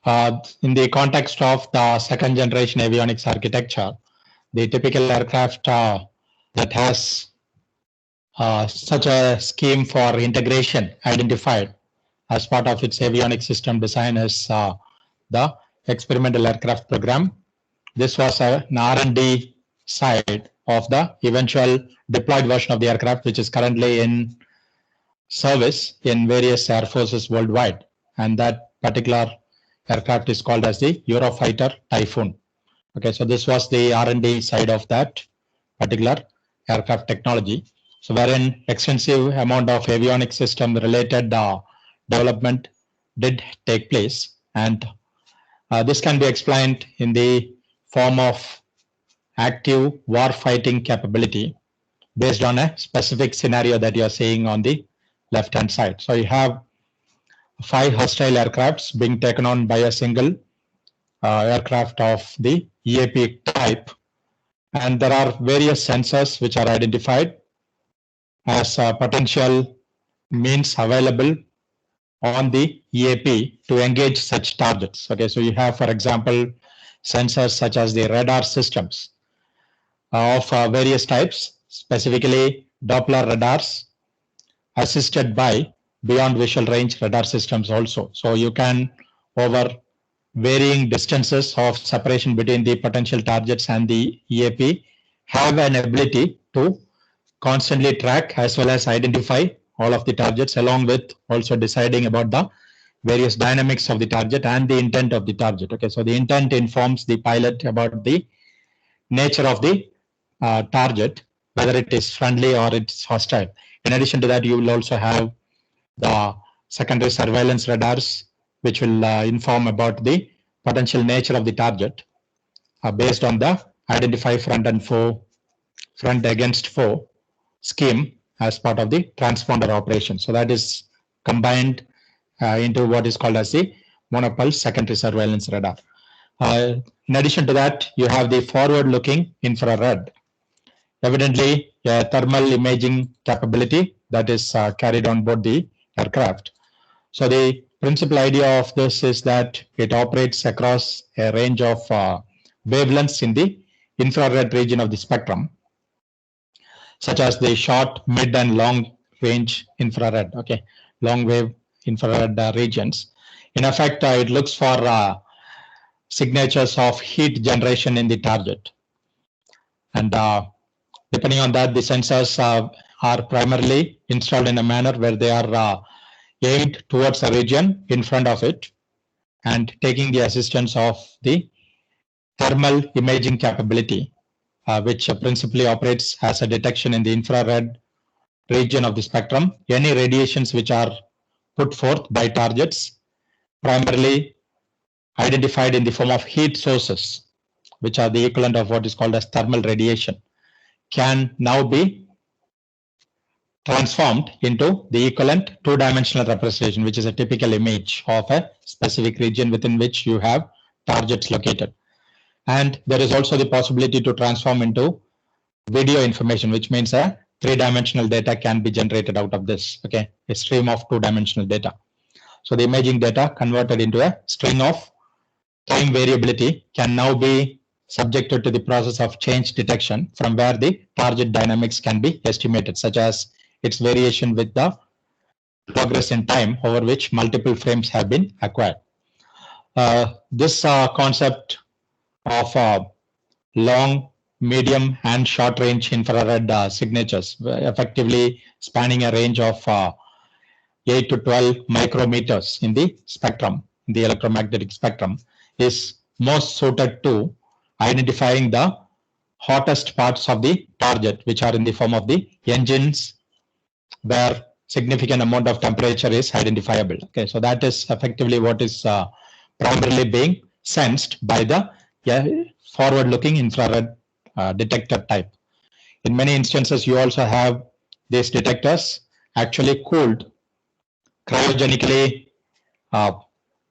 In the context of the second generation avionics architecture, the typical aircraft that has such a scheme for integration identified as part of its avionics system design is the experimental aircraft program. This was an R&D side of the eventual deployed version of the aircraft, which is currently in service in various air forces worldwide. And that particular aircraft is called as the Eurofighter Typhoon. Okay, so this was the R&D side of that particular aircraft technology. So wherein extensive amount of avionics system related development did take place, and this can be explained in the form of active war fighting capability based on a specific scenario that you are seeing on the left hand side. So you have 5 hostile aircrafts being taken on by a single aircraft of the EAP type, and there are various sensors which are identified as potential means available on the EAP to engage such targets. Okay, so you have, for example, sensors such as the radar systems of various types, specifically Doppler radars assisted by beyond visual range radar systems also. So you can, over varying distances of separation between the potential targets and the EAP, have an ability to constantly track as well as identify all of the targets, along with also deciding about the various dynamics of the target and the intent of the target. Okay, so the intent informs the pilot about the nature of the target, whether it is friendly or it's hostile. In addition to that, you will also have the secondary surveillance radars, which will inform about the potential nature of the target based on the identify front and foe, front against foe scheme as part of the transponder operation. So that is combined into what is called as the monopulse secondary surveillance radar. In addition to that, you have the forward-looking infrared. Evidently, a thermal imaging capability that is carried on board the aircraft. So the principal idea of this is that it operates across a range of wavelengths in the infrared region of the spectrum, such as the short, mid, and long range infrared, okay, long wave infrared regions. In effect, it looks for signatures of heat generation in the target. And depending on that, the sensors are primarily installed in a manner where they are aimed towards a region in front of it and taking the assistance of the thermal imaging capability, which principally operates as a detection in the infrared region of the spectrum. Any radiations which are put forth by targets, primarily identified in the form of heat sources, which are the equivalent of what is called as thermal radiation, can now be transformed into the equivalent two-dimensional representation, which is a typical image of a specific region within which you have targets located. And there is also the possibility to transform into video information, which means a three-dimensional data can be generated out of this, okay, a stream of two-dimensional data. So the imaging data converted into a string of time variability can now be subjected to the process of change detection, from where the target dynamics can be estimated, such as its variation with the progress in time over which multiple frames have been acquired. This concept of long, medium, and short range infrared signatures, effectively spanning a range of 8 to 12 micrometers in the spectrum, in the electromagnetic spectrum, is most suited to identifying the hottest parts of the target, which are in the form of the engines, where significant amount of temperature is identifiable. Okay, so that is effectively what is primarily being sensed by the forward-looking infrared detector type. In many instances, you also have these detectors actually cooled, cryogenically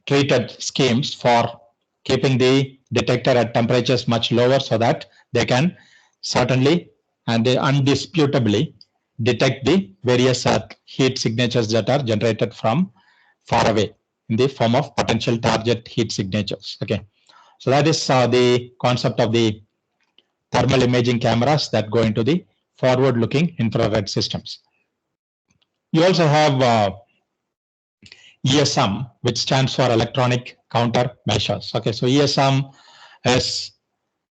treated schemes for keeping the detector at temperatures much lower, so that they can certainly and they undisputably detect the various heat signatures that are generated from far away. in the form of potential target heat signatures. Okay, so that is the concept of the thermal imaging cameras that go into the forward-looking infrared systems. You also have ESM, which stands for electronic countermeasures. Okay, so ESM is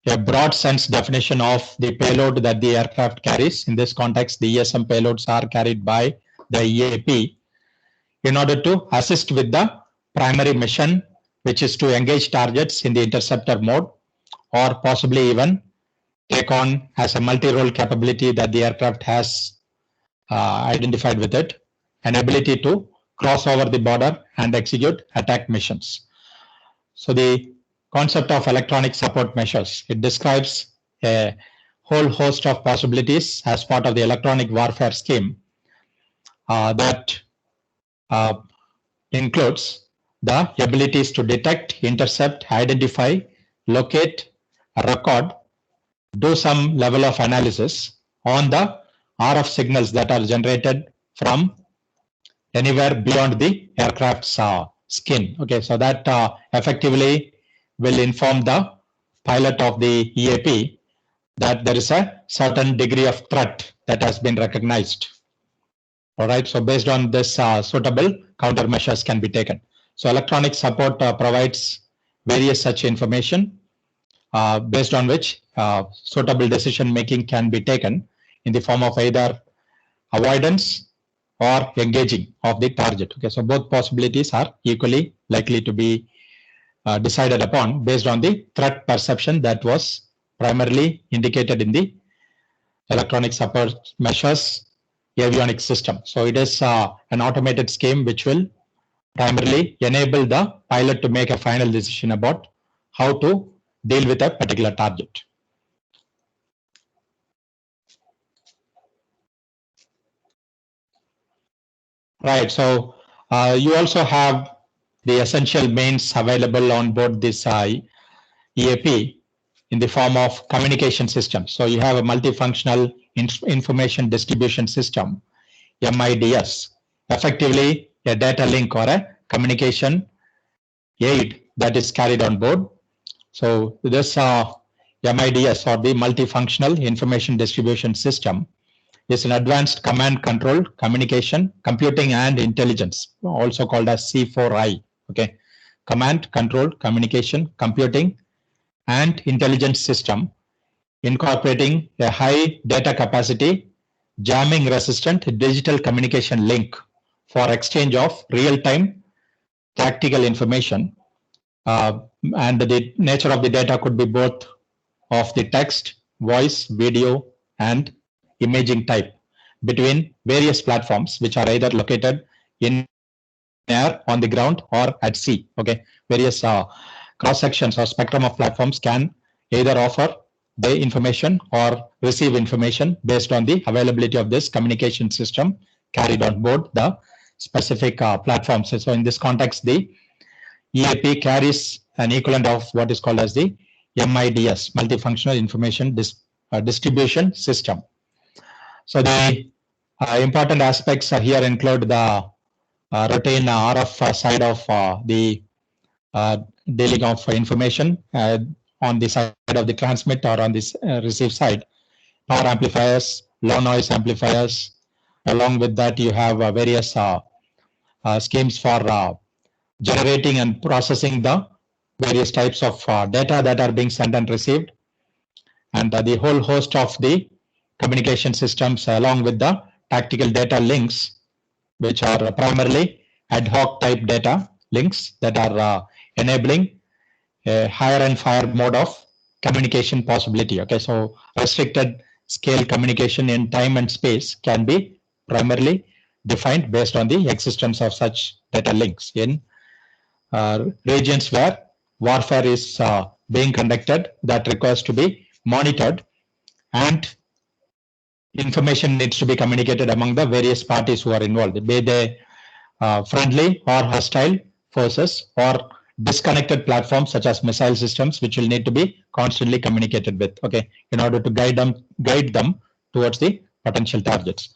a broad sense definition of the payload that the aircraft carries. In this context, the ESM payloads are carried by the EAP in order to assist with the primary mission, which is to engage targets in the interceptor mode, or possibly even take on as a multi-role capability that the aircraft has identified with it, an ability to cross over the border and execute attack missions. So the concept of electronic support measures, it describes a whole host of possibilities as part of the electronic warfare scheme that includes the abilities to detect, intercept, identify, locate, record, do some level of analysis on the RF signals that are generated from anywhere beyond the aircraft's skin. Okay, so that effectively will inform the pilot of the EAP that there is a certain degree of threat that has been recognized. All right, so based on this, suitable countermeasures can be taken. So electronic support provides various such information based on which suitable decision making can be taken in the form of either avoidance or engaging of the target. Okay, so both possibilities are equally likely to be decided upon based on the threat perception that was primarily indicated in the electronic support measures avionics system. So it is an automated scheme which will primarily enable the pilot to make a final decision about how to deal with a particular target. Right, so you also have the essential mains available on board this EAP in the form of communication system. So you have a multifunctional information distribution system, MIDS, effectively a data link or a communication aid that is carried on board. So this MIDS, or the multifunctional information distribution system, is an advanced command control, communication, computing and intelligence, also called as C4I. Okay, command, control, communication, computing and intelligence system, incorporating a high data capacity, jamming resistant digital communication link for exchange of real-time tactical information. And the nature of the data could be both of the text, voice, video and imaging type between various platforms which are either located in air, on the ground or at sea. Okay, various cross sections or spectrum of platforms can either offer the information or receive information based on the availability of this communication system carried on board the specific platforms. So in this context, the EAP carries an equivalent of what is called as the MIDS, multifunctional information distribution system. So the important aspects here include the routine RF side of the dealing of information on the side of the transmit or on this receive side, power amplifiers, low noise amplifiers. Along with that, you have various schemes for generating and processing the various types of data that are being sent and received, and the whole host of the communication systems along with the tactical data links, which are primarily ad hoc type data links that are enabling a higher and fire mode of communication possibility. Okay, so restricted scale communication in time and space can be primarily defined based on the existence of such data links in regions where warfare is being conducted that requires to be monitored, and information needs to be communicated among the various parties who are involved, be they friendly or hostile forces or disconnected platforms such as missile systems, which will need to be constantly communicated with, okay, in order to guide them towards the potential targets.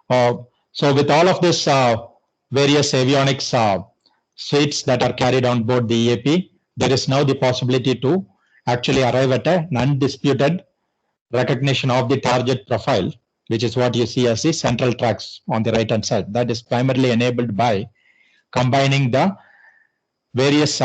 So with all of this various avionics suites that are carried on board the EAP, there is now the possibility to actually arrive at an undisputed recognition of the target profile, which is what you see as the central tracks on the right hand side. That is primarily enabled by combining the various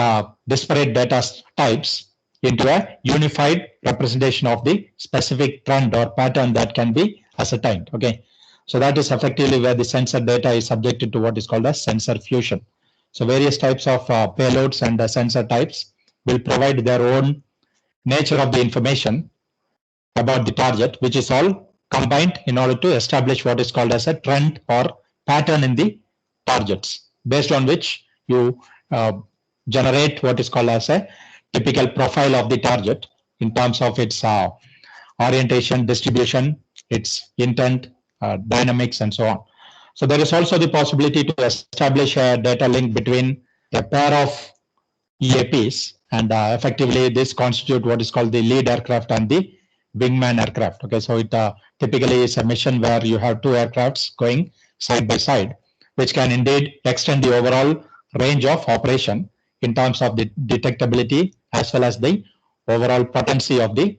disparate data types into a unified representation of the specific trend or pattern that can be ascertained. Okay, so that is effectively where the sensor data is subjected to what is called as sensor fusion. So various types of payloads and sensor types will provide their own nature of the information about the target, which is all combined in order to establish what is called as a trend or pattern in the targets, based on which you generate what is called as a typical profile of the target in terms of its orientation, distribution, its intent, dynamics, and so on. So there is also the possibility to establish a data link between a pair of EAPs, and effectively this constitute what is called the lead aircraft and the wingman aircraft. Okay, so it typically is a mission where you have two aircrafts going side by side, which can indeed extend the overall range of operation in terms of the detectability as well as the overall potency of the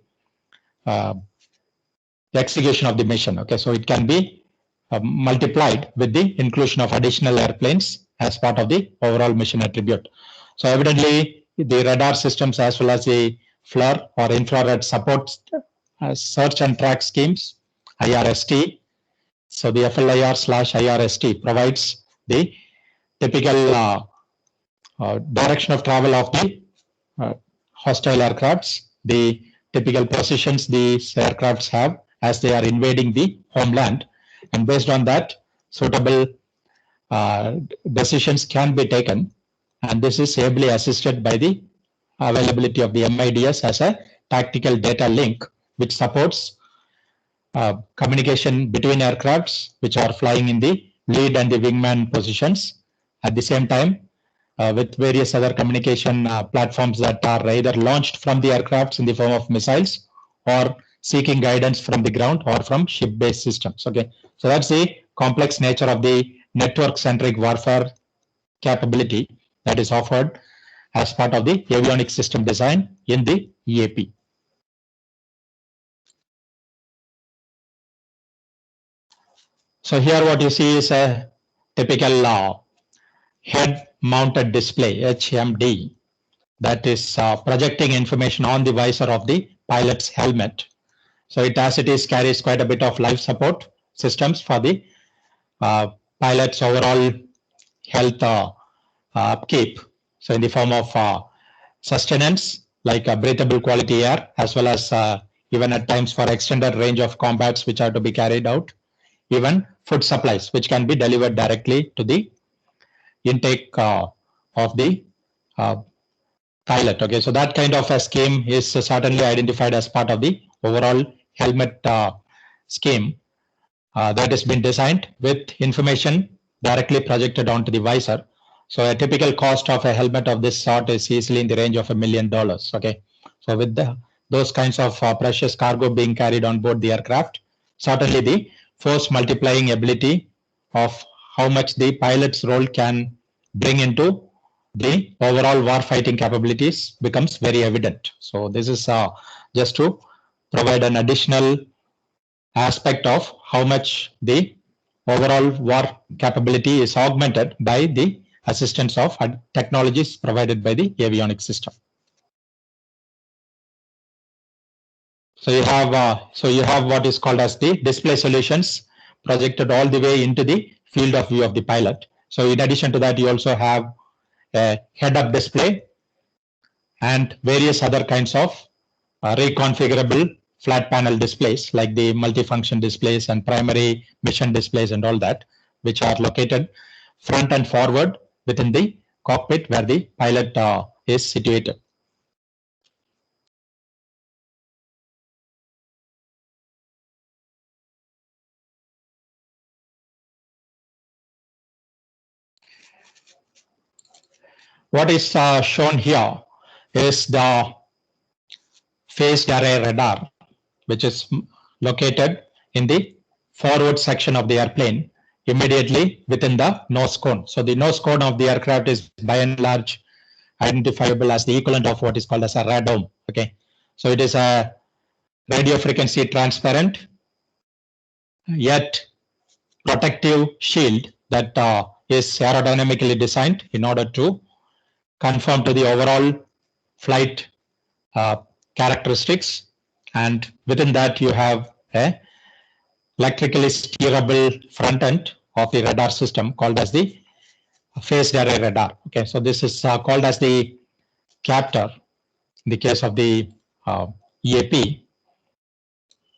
execution of the mission. Okay, so it can be multiplied with the inclusion of additional airplanes as part of the overall mission attribute. So evidently, the radar systems as well as the FLIR or infrared support search and track schemes, IRST. So the FLIR/IRST provides the typical direction of travel of the hostile aircrafts, the typical positions these aircrafts have as they are invading the homeland, and based on that, suitable decisions can be taken, and this is ably assisted by the availability of the MIDS as a tactical data link, which supports communication between aircrafts which are flying in the lead and the wingman positions. At the same time, with various other communication platforms that are either launched from the aircrafts in the form of missiles or seeking guidance from the ground or from ship-based systems. Okay, so that's the complex nature of the network-centric warfare capability that is offered as part of the avionics system design in the EAP. So here what you see is a typical head-mounted display, HMD, that is projecting information on the visor of the pilot's helmet. So it, as it is, carries quite a bit of life support systems for the pilot's overall health upkeep. So in the form of sustenance, like breathable quality air, as well as even at times for extended range of combats which are to be carried out, even food supplies which can be delivered directly to the intake of the pilot. Okay, so that kind of a scheme is certainly identified as part of the overall helmet scheme that has been designed with information directly projected onto the visor. So a typical cost of a helmet of this sort is easily in the range of $1 million. Okay, so with those kinds of precious cargo being carried on board the aircraft, certainly the force multiplying ability of how much the pilot's role can bring into the overall war fighting capabilities becomes very evident. So this is just to provide an additional aspect of how much the overall war capability is augmented by the assistance of technologies provided by the avionics system. So you have what is called as the display solutions projected all the way into the field of view of the pilot. So in addition to that, you also have a head-up display and various other kinds of reconfigurable flat panel displays like the multifunction displays and primary mission displays and all that, which are located front and forward within the cockpit where the pilot is situated. What is shown here is the phased array radar, which is located in the forward section of the airplane immediately within the nose cone. So the nose cone of the aircraft is by and large identifiable as the equivalent of what is called as a radome. Okay, so it is a radio frequency transparent yet protective shield that is aerodynamically designed in order to conform to the overall flight characteristics, and within that you have a electrically steerable front end of the radar system called as the phased array radar. Okay, so this is called as the captor in the case of the EAP,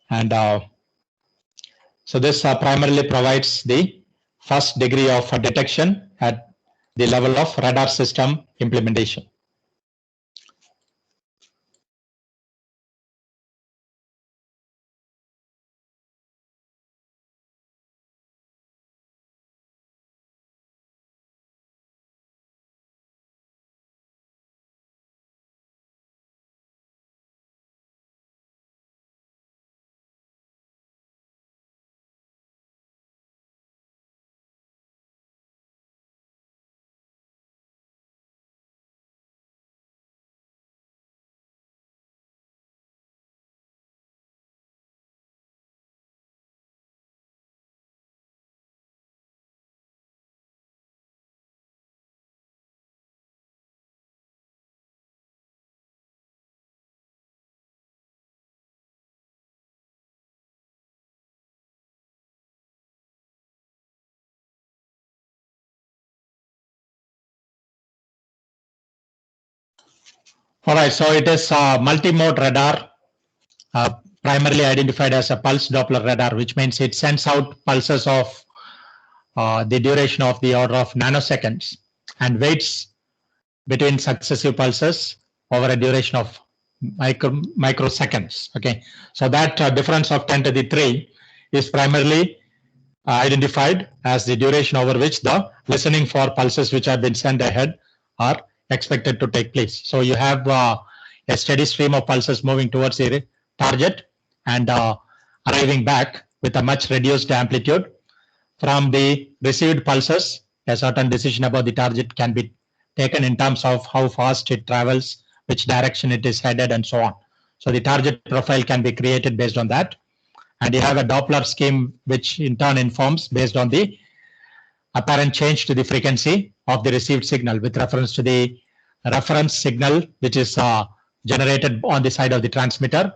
and so this primarily provides the first degree of detection at the level of radar system implementation. All right, so it is multi-mode radar, primarily identified as a pulse Doppler radar, which means it sends out pulses of the duration of the order of nanoseconds and waits between successive pulses over a duration of microseconds. Okay, so that difference of 10 to the 3 is primarily identified as the duration over which the listening for pulses which have been sent ahead are expected to take place. So you have a steady stream of pulses moving towards the target and arriving back with a much reduced amplitude. From the received pulses, a certain decision about the target can be taken in terms of how fast it travels, which direction it is headed, and so on. So the target profile can be created based on that. And you have a Doppler scheme, which in turn informs based on the apparent change to the frequency of the received signal with reference to the reference signal, which is generated on the side of the transmitter,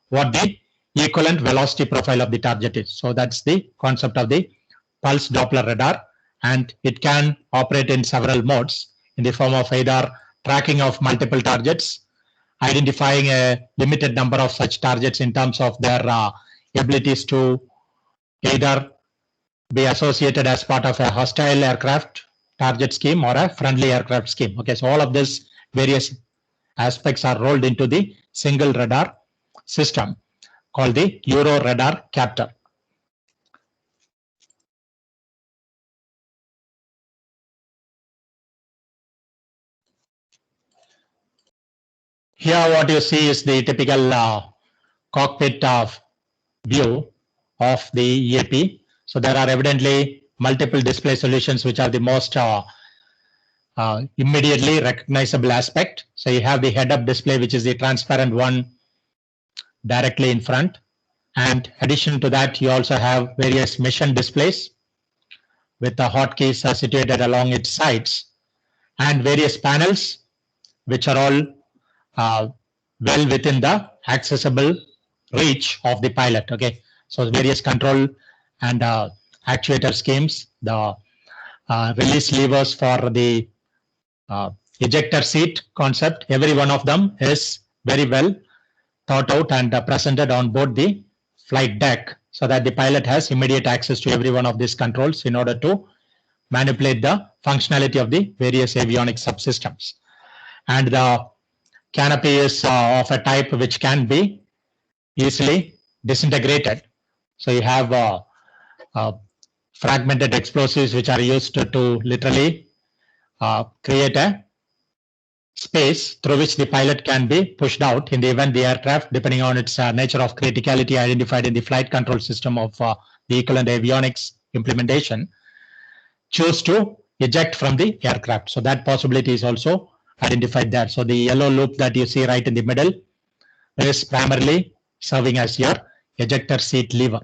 what the equivalent velocity profile of the target is. So that's the concept of the pulse Doppler radar, and it can operate in several modes in the form of either tracking of multiple targets, identifying a limited number of such targets in terms of their abilities to either be associated as part of a hostile aircraft target scheme or a friendly aircraft scheme. Okay, so all of this various aspects are rolled into the single radar system called the Euro radar captor. Here what you see is the typical cockpit view of the EAP. So there are evidently multiple display solutions which are the most immediately recognizable aspect. So you have the head-up display, which is the transparent one directly in front. And addition to that, you also have various mission displays with the hotkeys situated along its sides and various panels, which are all well within the accessible reach of the pilot. Okay, so various control and actuator schemes, the release levers for the ejector seat concept, every one of them is very well thought out and presented on board the flight deck so that the pilot has immediate access to every one of these controls in order to manipulate the functionality of the various avionics subsystems. And the canopy is of a type which can be easily disintegrated. So you have fragmented explosives which are used to literally create a space through which the pilot can be pushed out in the event the aircraft, depending on its nature of criticality identified in the flight control system of the equivalent avionics implementation, choose to eject from the aircraft. So that possibility is also identified there. So the yellow loop that you see right in the middle is primarily serving as your ejector seat lever.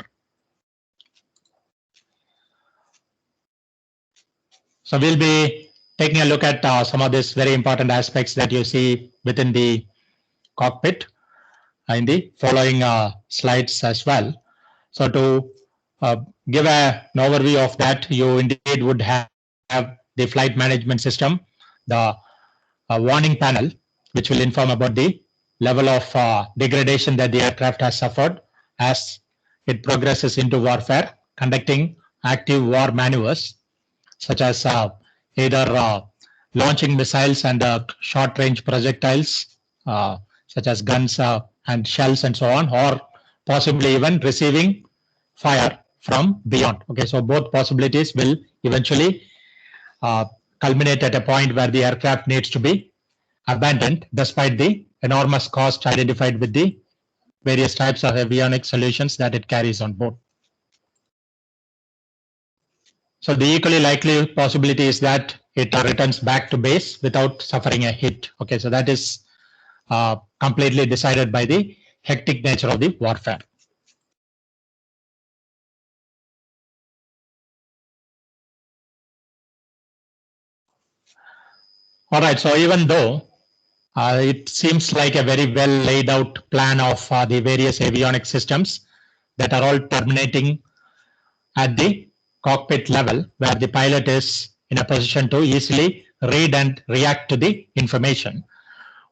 So we'll be taking a look at some of these very important aspects that you see within the cockpit in the following slides as well. So to give an overview of that, you indeed would have the flight management system, the warning panel, which will inform about the level of degradation that the aircraft has suffered as it progresses into warfare, conducting active war maneuvers, such as either launching missiles and short-range projectiles, such as guns and shells and so on, or possibly even receiving fire from beyond. Okay, so both possibilities will eventually culminate at a point where the aircraft needs to be abandoned, despite the enormous cost identified with the various types of avionics solutions that it carries on board. So the equally likely possibility is that it returns back to base without suffering a hit. Okay, so that is completely decided by the hectic nature of the warfare. All right, so even though it seems like a very well laid out plan of the various avionics systems that are all terminating at the cockpit level, where the pilot is in a position to easily read and react to the information.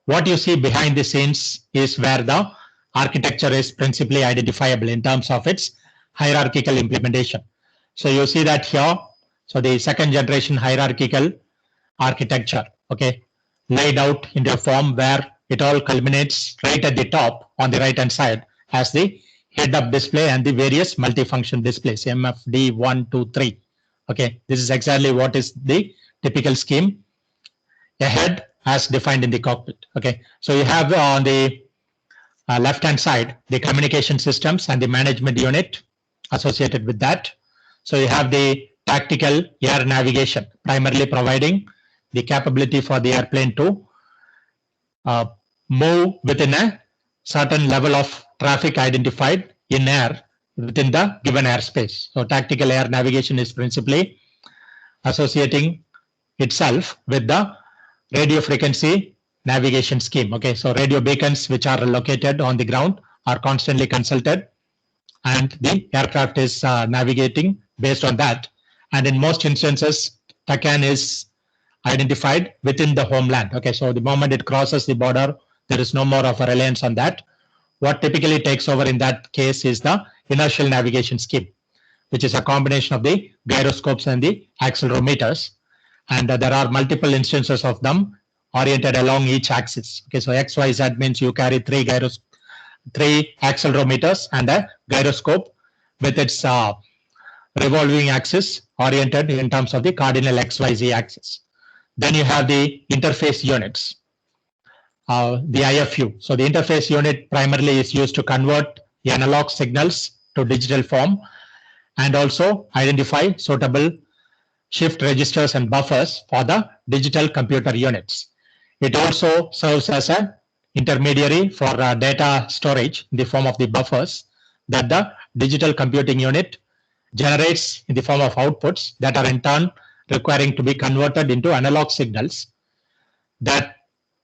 What you see behind the scenes is where the architecture is principally identifiable in terms of its hierarchical implementation. So you see that here, so the second generation hierarchical architecture, okay, laid out into a form where it all culminates right at the top on the right hand side as the head-up display and the various multifunction displays, MFD 1, 2, 3. Okay, this is exactly what is the typical scheme ahead as defined in the cockpit. Okay, so you have on the left-hand side the communication systems and the management unit associated with that. So you have the tactical air navigation, primarily providing the capability for the airplane to move within a certain level of traffic identified in air within the given airspace. So tactical air navigation is principally associating itself with the radio frequency navigation scheme. Okay, so radio beacons which are located on the ground are constantly consulted, and the aircraft is navigating based on that. And in most instances, TACAN is identified within the homeland. Okay, so the moment it crosses the border, there is no more of a reliance on that. What typically takes over in that case is the inertial navigation scheme, which is a combination of the gyroscopes and the accelerometers. And there are multiple instances of them oriented along each axis. Okay, so XYZ means you carry three accelerometers and a gyroscope with its revolving axis oriented in terms of the cardinal XYZ axis. Then you have the interface units, the IFU. So the interface unit primarily is used to convert the analog signals to digital form and also identify suitable shift registers and buffers for the digital computer units. It also serves as an intermediary for data storage in the form of the buffers that the digital computing unit generates in the form of outputs that are in turn requiring to be converted into analog signals that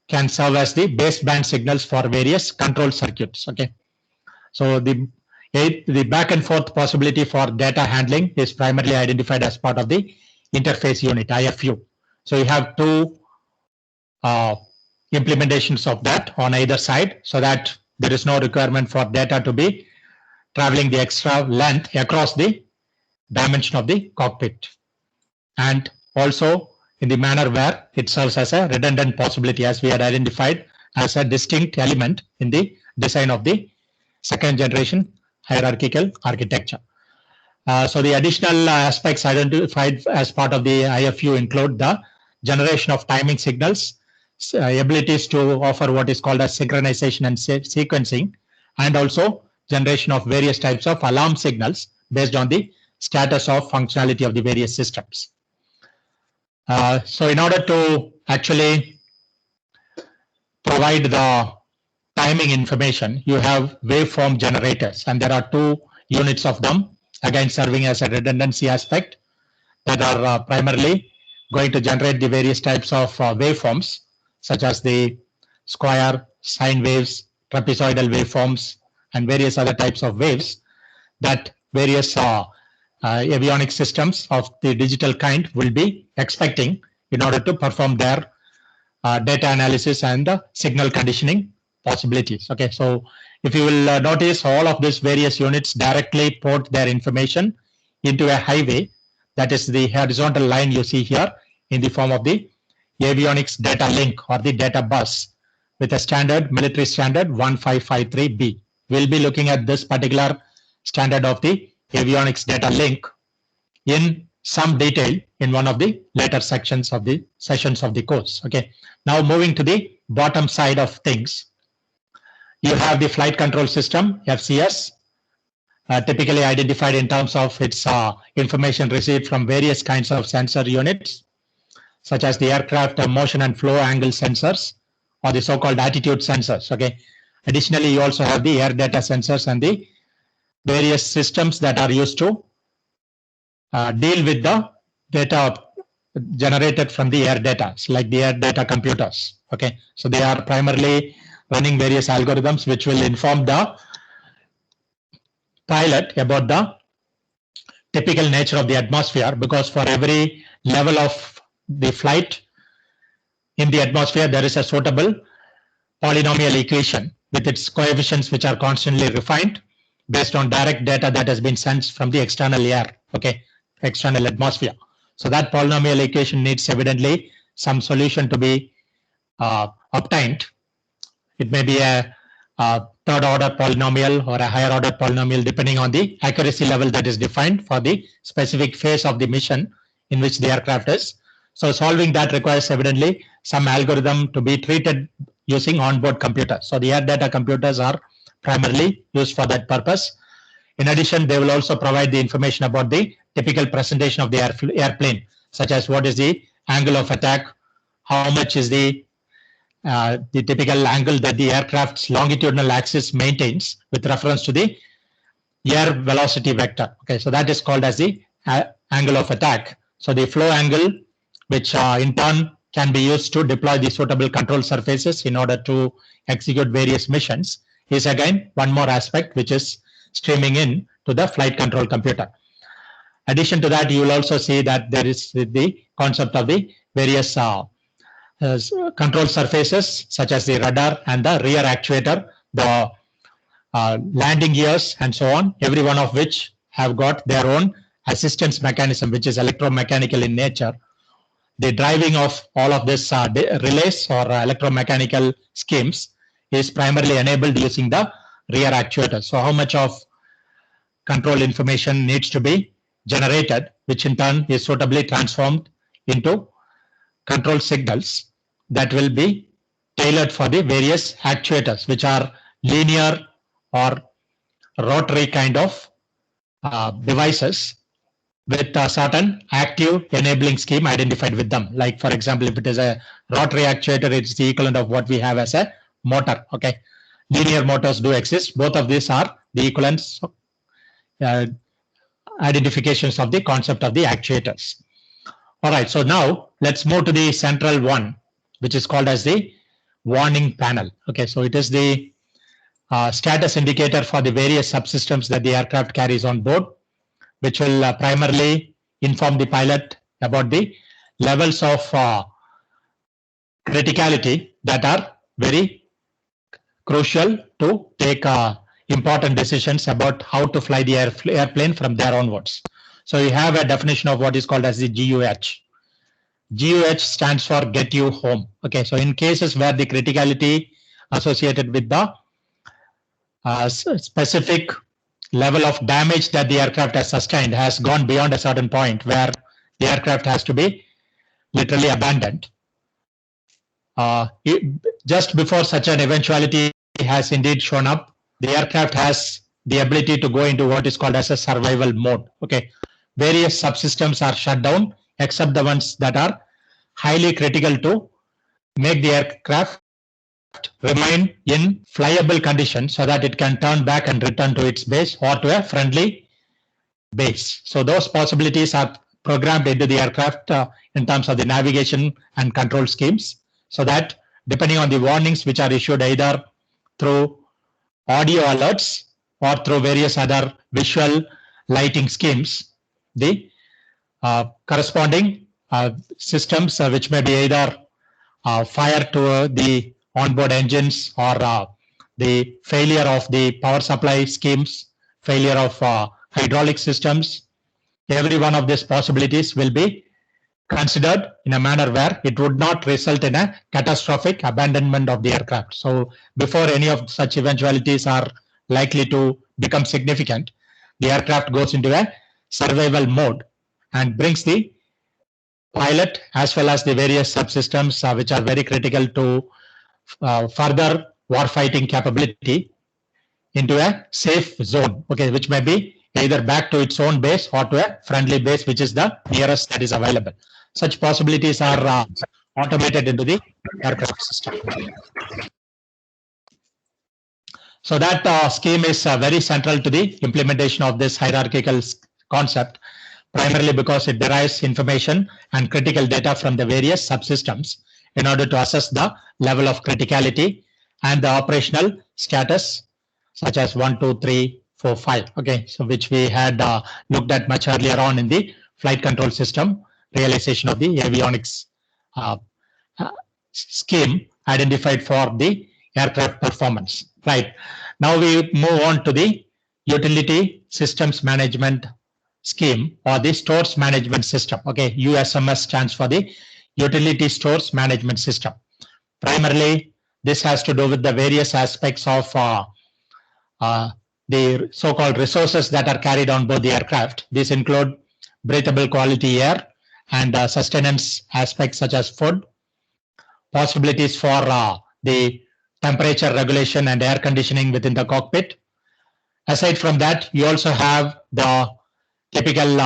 can serve as the baseband signals for various control circuits. Okay, so the back and forth possibility for data handling is primarily identified as part of the interface unit, IFU. So you have two implementations of that on either side, so that there is no requirement for data to be traveling the extra length across the dimension of the cockpit, and also in the manner where it serves as a redundant possibility, as we had identified as a distinct element in the design of the second generation hierarchical architecture. So the additional aspects identified as part of the IFU include the generation of timing signals, abilities to offer what is called as synchronization and sequencing, and also generation of various types of alarm signals based on the status of functionality of the various systems. So in order to actually provide the timing information, you have waveform generators, and there are two units of them, again serving as a redundancy aspect, that are primarily going to generate the various types of waveforms, such as the square, sine waves, trapezoidal waveforms, and various other types of waves that various avionic systems of the digital kind will be expecting in order to perform their data analysis and signal conditioning possibilities. Okay, so if you will notice, all of these various units directly port their information into a highway, that is the horizontal line you see here, in the form of the avionics data link or the data bus with a standard military standard 1553B. We'll be looking at this particular standard of the avionics data link in some detail in one of the later sections of the sessions of the course. Okay, now moving to the bottom side of things, you have the flight control system, FCS, typically identified in terms of its information received from various kinds of sensor units, such as the aircraft motion and flow angle sensors, or the so-called attitude sensors. Okay. Additionally, you also have the air data sensors and the various systems that are used to deal with the data generated from the air data, like the air data computers. Okay, so they are primarily running various algorithms which will inform the pilot about the typical nature of the atmosphere, because for every level of the flight in the atmosphere, there is a suitable polynomial equation with its coefficients which are constantly refined based on direct data that has been sensed from the external air, okay, external atmosphere. So that polynomial equation needs evidently some solution to be obtained. It may be a third order polynomial or a higher order polynomial, depending on the accuracy level that is defined for the specific phase of the mission in which the aircraft is. So solving that requires evidently some algorithm to be treated using onboard computers. So the air data computers are primarily used for that purpose. In addition, they will also provide the information about the typical presentation of the airplane, such as what is the angle of attack, how much is the typical angle that the aircraft's longitudinal axis maintains with reference to the air velocity vector. Okay, so that is called as the angle of attack. So the flow angle, which in turn can be used to deploy the suitable control surfaces in order to execute various missions, is again one more aspect which is streaming in to the flight control computer. Addition to that, you will also see that there is the concept of the various control surfaces, such as the rudder and the rear actuator, the landing gears, and so on, every one of which have got their own assistance mechanism, which is electromechanical in nature. The driving of all of this relays or electromechanical schemes is primarily enabled using the rear actuator. So how much of control information needs to be generated, which in turn is suitably transformed into control signals that will be tailored for the various actuators, which are linear or rotary kind of devices with a certain active enabling scheme identified with them. Like, for example, if it is a rotary actuator, it's the equivalent of what we have as a motor. Okay, linear motors do exist. Both of these are the equivalents identifications of the concept of the actuators. All right, so now let's move to the central one, which is called as the warning panel. Okay, so it is the status indicator for the various subsystems that the aircraft carries on board, which will primarily inform the pilot about the levels of criticality that are very crucial to take important decisions about how to fly the airplane from there onwards. So you have a definition of what is called as the GUH. GUH stands for get you home. Okay, so in cases where the criticality associated with the specific level of damage that the aircraft has sustained has gone beyond a certain point where the aircraft has to be literally abandoned. Just before such an eventuality has indeed shown up, the aircraft has the ability to go into what is called as a survival mode. Okay, various subsystems are shut down except the ones that are highly critical to make the aircraft remain in flyable condition so that it can turn back and return to its base or to a friendly base. So those possibilities are programmed into the aircraft in terms of the navigation and control schemes, so that depending on the warnings which are issued either through audio alerts or through various other visual lighting schemes, the corresponding systems which may be either fire to the onboard engines or the failure of the power supply schemes, failure of hydraulic systems. Every one of these possibilities will be considered in a manner where it would not result in a catastrophic abandonment of the aircraft. So before any of such eventualities are likely to become significant, the aircraft goes into a survival mode and brings the pilot as well as the various subsystems which are very critical to further warfighting capability into a safe zone, okay, which may be either back to its own base or to a friendly base, which is the nearest that is available. Such possibilities are automated into the aircraft system. So that scheme is very central to the implementation of this hierarchical concept, primarily because it derives information and critical data from the various subsystems in order to assess the level of criticality and the operational status, such as 1, 2, 3, 4, 5. Okay, so which we had looked at much earlier on in the flight control system realization of the avionics scheme identified for the aircraft performance. Right. Now we move on to the utility systems management scheme or the stores management system. Okay, USMS stands for the utility stores management system. Primarily, this has to do with the various aspects of the so-called resources that are carried on board the aircraft. These include breathable quality air and sustenance aspects such as food, possibilities for the temperature regulation and air conditioning within the cockpit. Aside from that, you also have the typical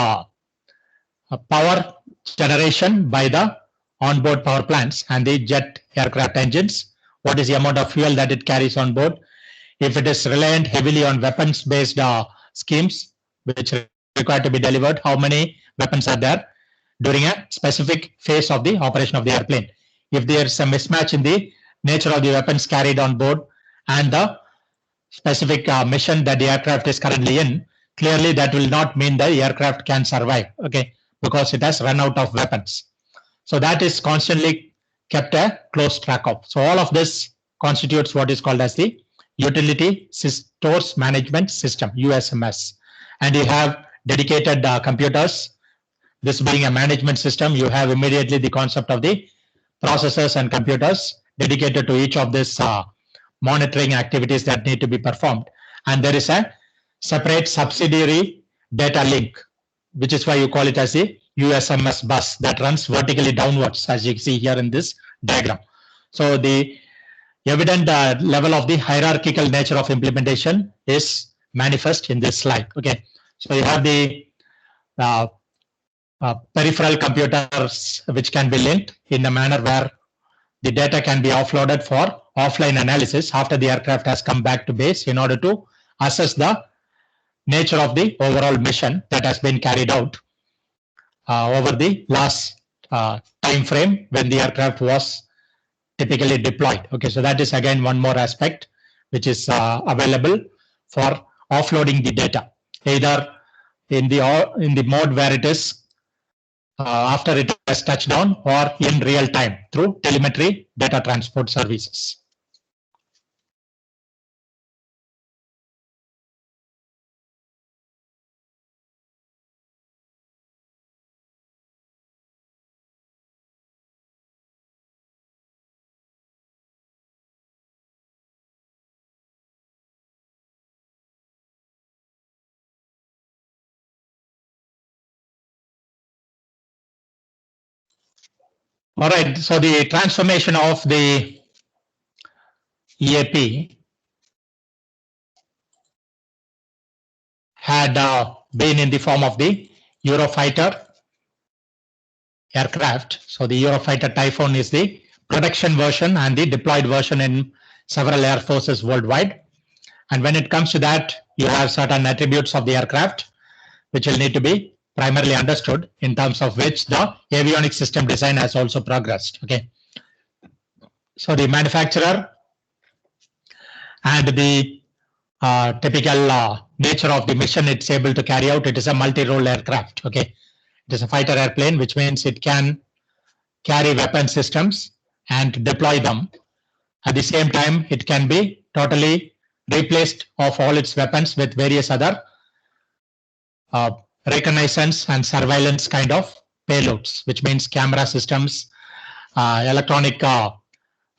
power generation by the onboard power plants and the jet aircraft engines. What is the amount of fuel that it carries on board? If it is reliant heavily on weapons-based schemes, which require to be delivered, how many weapons are there during a specific phase of the operation of the airplane? If there is a mismatch in the nature of the weapons carried on board and the specific mission that the aircraft is currently in, clearly that will not mean the aircraft can survive, okay, because it has run out of weapons. So that is constantly kept a close track of. So all of this constitutes what is called as the utility stores management system, USMS. And you have dedicated computers. This being a management system, you have immediately the concept of the processors and computers dedicated to each of these monitoring activities that need to be performed. And there is a separate subsidiary data link, which is why you call it as the USMS bus that runs vertically downwards, as you see here in this diagram. So the evident level of the hierarchical nature of implementation is manifest in this slide. Okay, so you have the peripheral computers which can be linked in a manner where the data can be offloaded for offline analysis after the aircraft has come back to base in order to assess the nature of the overall mission that has been carried out over the last time frame when the aircraft was typically deployed. Okay, so that is again one more aspect which is available for offloading the data, either in the mode where it is after it has touched down or in real time through telemetry data transport services. All right, so the transformation of the EAP had been in the form of the Eurofighter aircraft. So the Eurofighter Typhoon is the production version and the deployed version in several air forces worldwide. And when it comes to that, you have certain attributes of the aircraft which will need to be primarily understood, in terms of which the avionics system design has also progressed. Okay. So the manufacturer and the typical nature of the mission it's able to carry out, it is a multi-role aircraft. Okay. It is a fighter airplane, which means it can carry weapon systems and deploy them. At the same time, it can be totally replaced of all its weapons with various other reconnaissance and surveillance kind of payloads, which means camera systems, electronic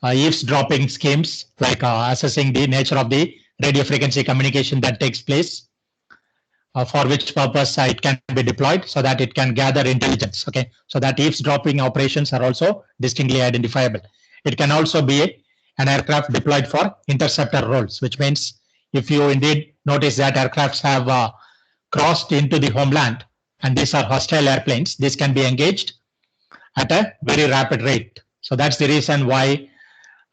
eavesdropping schemes, like assessing the nature of the radio frequency communication that takes place, for which purpose it can be deployed, so that it can gather intelligence. Okay, so that eavesdropping operations are also distinctly identifiable. It can also be an aircraft deployed for interceptor roles, which means if you indeed notice that aircrafts have crossed into the homeland and these are hostile airplanes, this can be engaged at a very rapid rate. So that's the reason why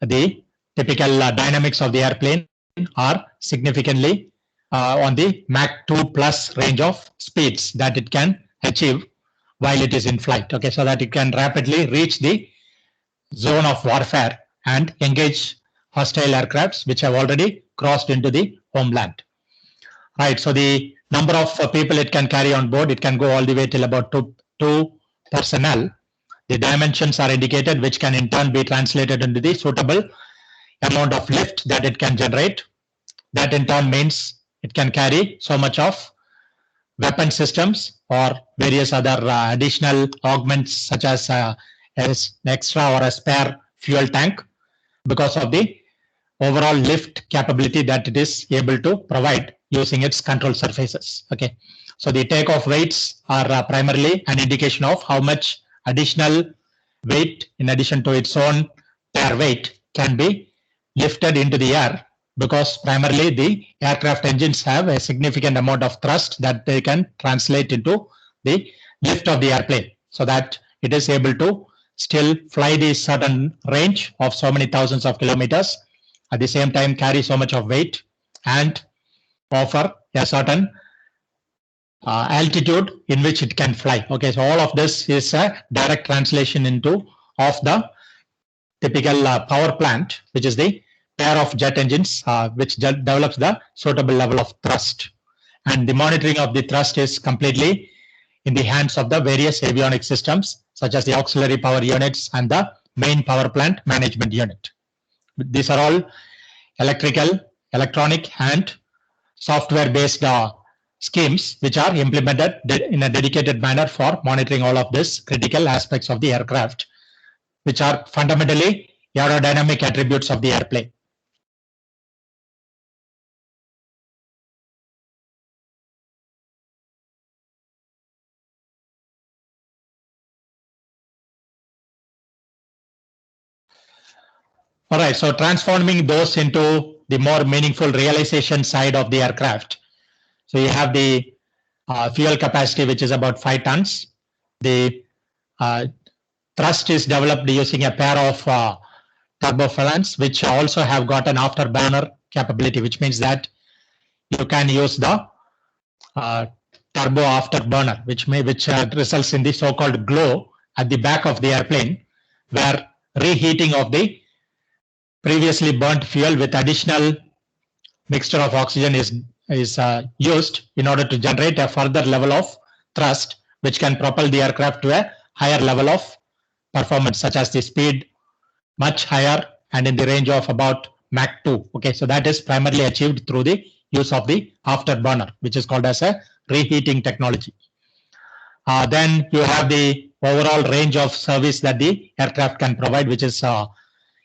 the typical dynamics of the airplane are significantly on the Mach 2 plus range of speeds that it can achieve while it is in flight. Okay, so that it can rapidly reach the zone of warfare and engage hostile aircrafts which have already crossed into the homeland. Right, so the number of people it can carry on board, it can go all the way till about two personnel. The dimensions are indicated, which can in turn be translated into the suitable amount of lift that it can generate. That in turn means it can carry so much of weapon systems or various other additional augments, such as an extra or a spare fuel tank, because of the overall lift capability that it is able to provide using its control surfaces. Okay, so the takeoff weights are primarily an indication of how much additional weight, in addition to its own air weight, can be lifted into the air, because primarily the aircraft engines have a significant amount of thrust that they can translate into the lift of the airplane, so that it is able to still fly the certain range of so many thousands of kilometers, at the same time carry so much of weight and offer a certain altitude in which it can fly. Okay, so all of this is a direct translation into of the typical power plant, which is the pair of jet engines which develops the suitable level of thrust. And the monitoring of the thrust is completely in the hands of the various avionics systems, such as the auxiliary power units and the main power plant management unit. These are all electrical, electronic, and software-based schemes which are implemented in a dedicated manner for monitoring all of these critical aspects of the aircraft, which are fundamentally aerodynamic attributes of the airplane. All right, so transforming those into the more meaningful realization side of the aircraft. So you have the fuel capacity, which is about 5 tons. The thrust is developed using a pair of turbofans, which also have got an afterburner capability, which means that you can use the turbo afterburner, which results in the so-called glow at the back of the airplane, where reheating of the previously burnt fuel with additional mixture of oxygen is used in order to generate a further level of thrust, which can propel the aircraft to a higher level of performance, such as the speed much higher and in the range of about Mach 2. Okay, so that is primarily achieved through the use of the afterburner, which is called as a reheating technology. Then you have the overall range of service that the aircraft can provide, which is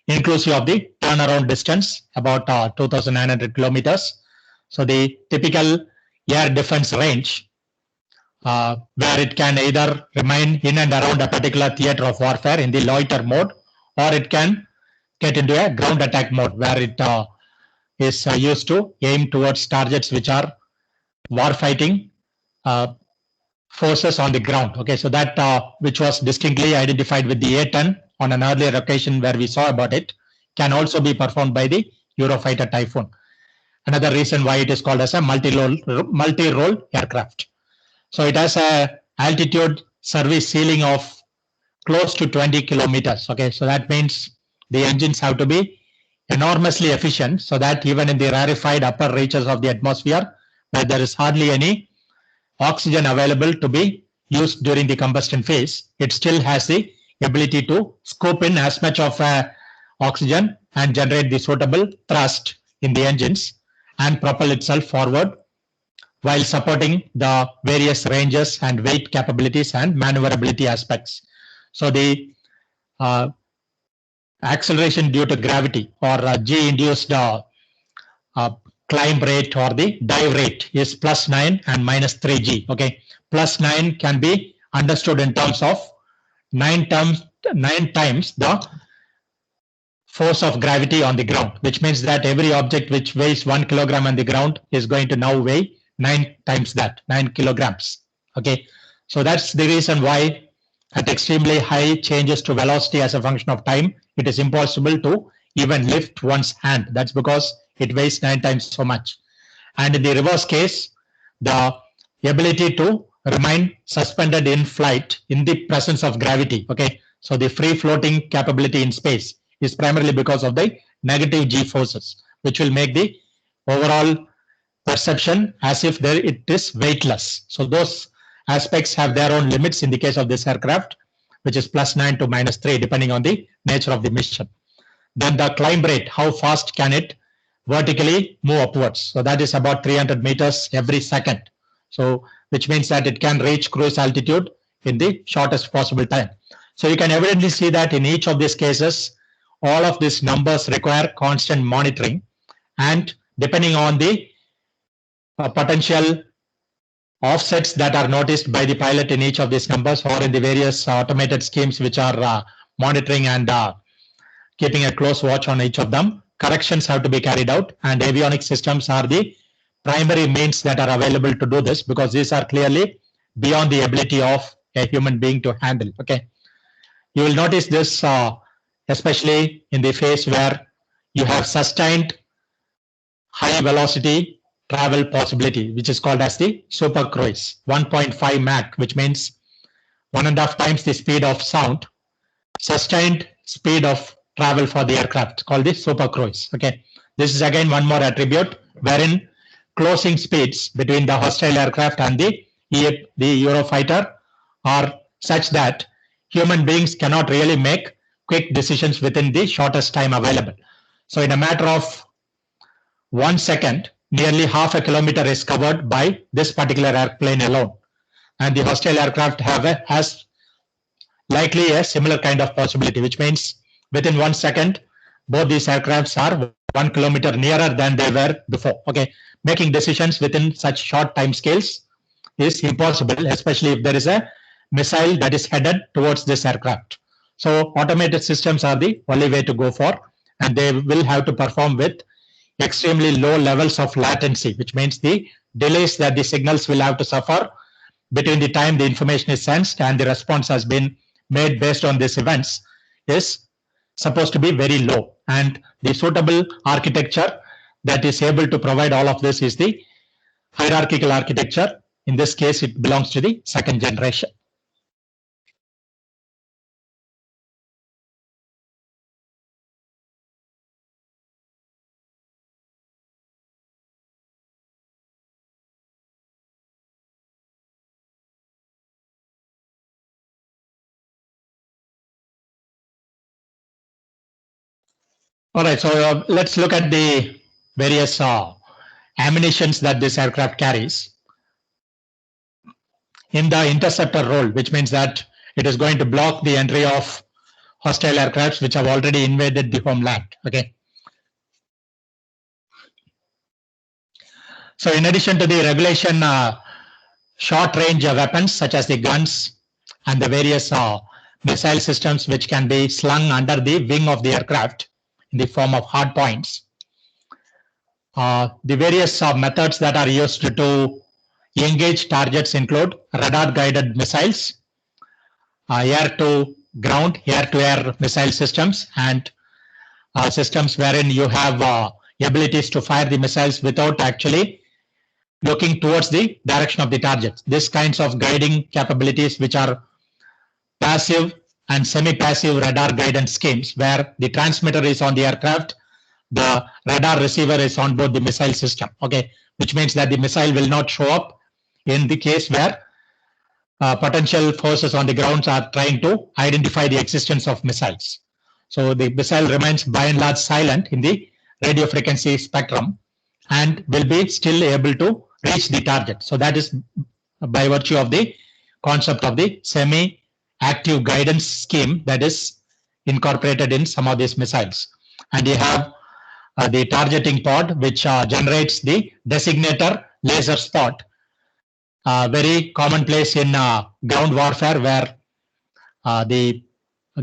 inclusive of the turnaround distance, about 2,900 kilometers. So the typical air defense range, where it can either remain in and around a particular theater of warfare in the loiter mode, or it can get into a ground attack mode, where it is used to aim towards targets which are war fighting forces on the ground. Okay, so that which was distinctly identified with the A-10 on an earlier occasion where we saw about it, can also be performed by the Eurofighter Typhoon. Another reason why it is called as a multi-role aircraft. So it has a altitude service ceiling of close to 20 kilometers. Okay, so that means the engines have to be enormously efficient so that even in the rarefied upper reaches of the atmosphere, where there is hardly any oxygen available to be used during the combustion phase, it still has the ability to scoop in as much of oxygen and generate the suitable thrust in the engines and propel itself forward while supporting the various ranges and weight capabilities and maneuverability aspects. So the acceleration due to gravity or G-induced climb rate or the dive rate is +9 and -3g. Okay, +9 can be understood in terms of 9 times the force of gravity on the ground, which means that every object which weighs 1 kilogram on the ground is going to now weigh 9 times that, 9 kilograms. Okay, so that's the reason why at extremely high changes to velocity as a function of time, it is impossible to even lift one's hand. That's because it weighs 9 times so much. And in the reverse case, the ability to remain suspended in flight in the presence of gravity. Okay, so the free floating capability in space is primarily because of the negative G forces, which will make the overall perception as if it is weightless. So those aspects have their own limits in the case of this aircraft, which is +9 to -3, depending on the nature of the mission. Then the climb rate, how fast can it vertically move upwards? So that is about 300 meters every second. So which means that it can reach cruise altitude in the shortest possible time. So you can evidently see that in each of these cases, all of these numbers require constant monitoring, and depending on the potential offsets that are noticed by the pilot in each of these numbers or in the various automated schemes which are monitoring and keeping a close watch on each of them, corrections have to be carried out, and avionics systems are the primary means that are available to do this, because these are clearly beyond the ability of a human being to handle. Okay, you will notice this especially in the phase where you have sustained high velocity travel possibility, which is called as the super cruise, 1.5 Mach, which means 1.5 times the speed of sound, sustained speed of travel for the aircraft, called the super cruise. Okay, this is again one more attribute wherein closing speeds between the hostile aircraft and the Eurofighter are such that human beings cannot really make quick decisions within the shortest time available. So in a matter of 1 second, nearly half a kilometer is covered by this particular airplane alone. And the hostile aircraft has likely a similar kind of possibility, which means within 1 second, both these aircrafts are 1 kilometer nearer than they were before. Okay, making decisions within such short time scales is impossible, especially if there is a missile that is headed towards this aircraft. So automated systems are the only way to go for, and they will have to perform with extremely low levels of latency, which means the delays that the signals will have to suffer between the time the information is sensed and the response has been made based on these events is supposed to be very low. And the suitable architecture that is able to provide all of this is the hierarchical architecture. In this case, it belongs to the second generation. All right, so let's look at the various ammunitions that this aircraft carries. In the interceptor role, which means that it is going to block the entry of hostile aircrafts which have already invaded the homeland. Okay. So in addition to the regulation short range weapons such as the guns and the various missile systems which can be slung under the wing of the aircraft in the form of hard points, the various methods that are used to engaged targets include radar-guided missiles, air-to-ground, air-to-air missile systems, and systems wherein you have abilities to fire the missiles without actually looking towards the direction of the target. These kinds of guiding capabilities, which are passive and semi-passive radar guidance schemes, where the transmitter is on the aircraft, the radar receiver is on board the missile system, okay, which means that the missile will not show up in the case where potential forces on the ground are trying to identify the existence of missiles. So the missile remains by and large silent in the radio frequency spectrum and will be still able to reach the target. So that is by virtue of the concept of the semi-active guidance scheme that is incorporated in some of these missiles. And you have the targeting pod, which generates the designator laser spot, very commonplace in ground warfare, where the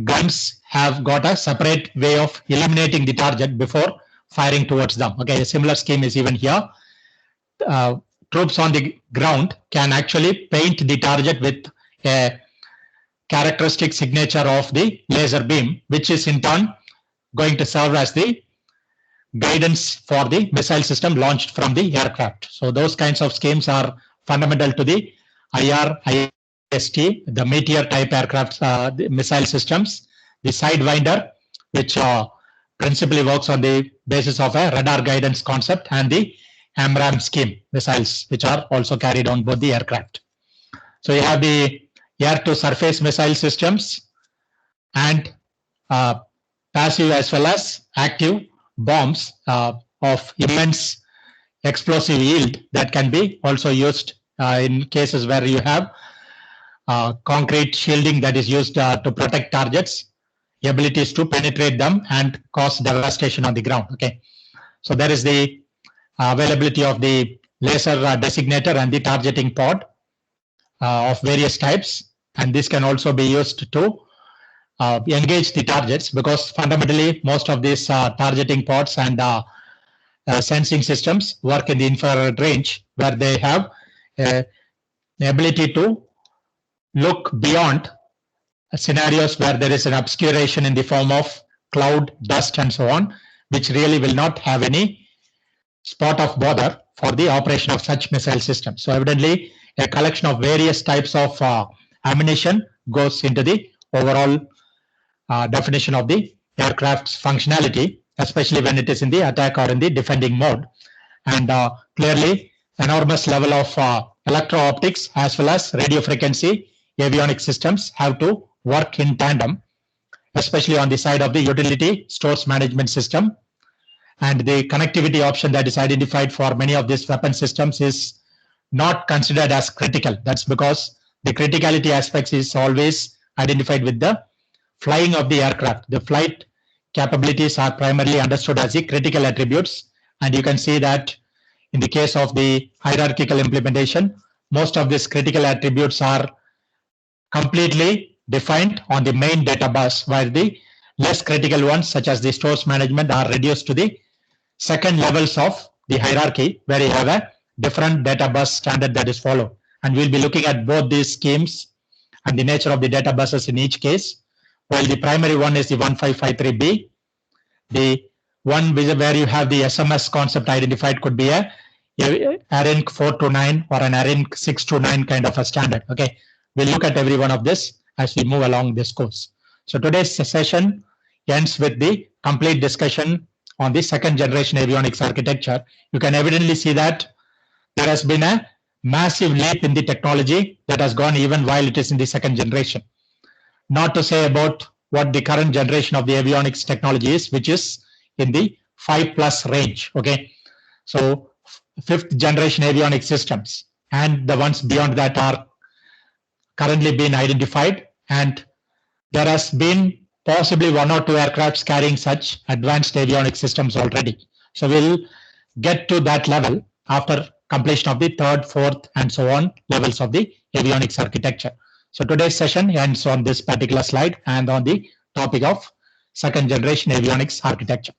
guns have got a separate way of eliminating the target before firing towards them. Okay, a similar scheme is even here. Troops on the ground can actually paint the target with a characteristic signature of the laser beam, which is in turn going to serve as the guidance for the missile system launched from the aircraft. So those kinds of schemes are fundamental to the IR-IST, the Meteor type aircraft the missile systems, the Sidewinder, which principally works on the basis of a radar guidance concept, and the AMRAAM scheme missiles, which are also carried on board the aircraft. So you have the air-to-surface missile systems and passive as well as active bombs of immense explosive yield that can be also used in cases where you have concrete shielding that is used to protect targets, abilities to penetrate them and cause devastation on the ground. Okay, so there is the availability of the laser designator and the targeting pod of various types, and this can also be used to engage the targets, because fundamentally most of these targeting pods and sensing systems work in the infrared range, where they have the ability to look beyond scenarios where there is an obscuration in the form of cloud, dust, and so on, which really will not have any spot of bother for the operation of such missile systems. So evidently, a collection of various types of ammunition goes into the overall definition of the aircraft's functionality, especially when it is in the attack or in the defending mode. And clearly, enormous level of electro-optics as well as radio frequency avionic systems have to work in tandem, especially on the side of the utility stores management system. And the connectivity option that is identified for many of these weapon systems is not considered as critical. That's because the criticality aspects is always identified with the flying of the aircraft. The flight capabilities are primarily understood as the critical attributes, and you can see that in the case of the hierarchical implementation, most of these critical attributes are completely defined on the main data bus, while the less critical ones, such as the stores management, are reduced to the second levels of the hierarchy, where you have a different data bus standard that is followed. And we'll be looking at both these schemes and the nature of the data buses in each case. While the primary one is the 1553B, the one where you have the SMS concept identified could be a ARINC 429 or an ARINC 629 kind of a standard. Okay, we'll look at every one of this as we move along this course. So today's session ends with the complete discussion on the second generation avionics architecture. You can evidently see that there has been a massive leap in the technology that has gone even while it is in the second generation. Not to say about what the current generation of the avionics technology is, which is in the 5+ range. Okay, so 5th generation avionics systems and the ones beyond that are currently being identified, and there has been possibly 1 or 2 aircrafts carrying such advanced avionics systems already. So we'll get to that level after completion of the 3rd, 4th, and so on levels of the avionics architecture. So today's session ends on this particular slide and on the topic of second generation avionics architecture.